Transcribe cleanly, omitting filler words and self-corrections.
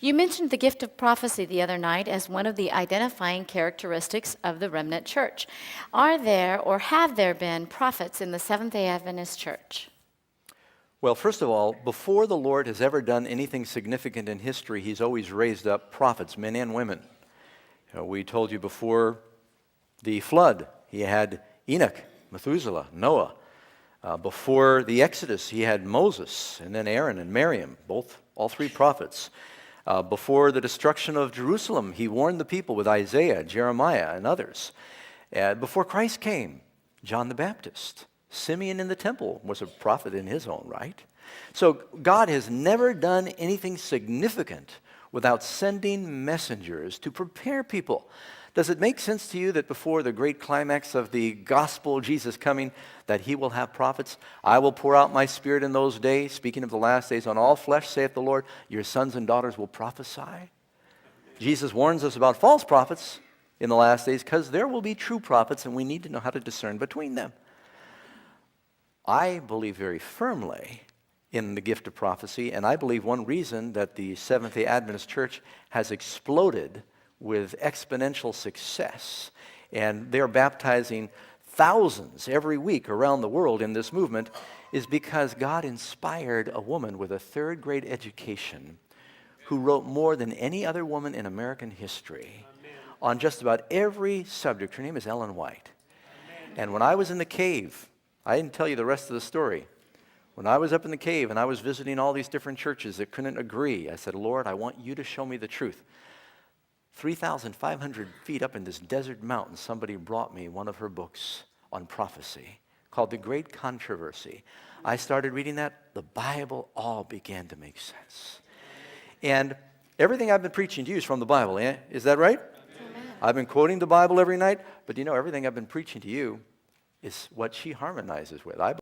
You mentioned the gift of prophecy the other night as one of the identifying characteristics of the remnant church. Are there or have there been prophets in the Seventh-day Adventist church? Well, first of all, before the Lord has ever done anything significant in history, he's always raised up prophets, men and women. We told you before the flood, he had Enoch, Methuselah, Noah. Before the Exodus, he had Moses, and then Aaron and Miriam, all three prophets. Before the destruction of Jerusalem, he warned the people with Isaiah, Jeremiah, and others. Before Christ came, John the Baptist. Simeon in the temple was a prophet in his own right. So God has never done anything significant without sending messengers to prepare people. Does it make sense to you that before the great climax of the gospel, Jesus coming, that he will have prophets? I will pour out my spirit in those days, speaking of the last days, on all flesh, saith the Lord, your sons and daughters will prophesy. Jesus warns us about false prophets in the last days because there will be true prophets and we need to know how to discern between them. I believe very firmly in the gift of prophecy, and I believe one reason that the Seventh-day Adventist Church has exploded with exponential success, and they're baptizing thousands every week around the world in this movement, is because God inspired a woman with a third-grade education who wrote more than any other woman in American history on just about every subject. Her name is Ellen White. And when I was in the cave, I didn't tell you the rest of the story. When I was up in the cave and I was visiting all these different churches that couldn't agree, I said, Lord, I want you to show me the truth. 3,500 feet up in this desert mountain, somebody brought me one of her books on prophecy called The Great Controversy. I started reading that. The Bible all began to make sense. And everything I've been preaching to you is from the Bible. Is that right? Amen. I've been quoting the Bible every night, but everything I've been preaching to you is what she harmonizes with.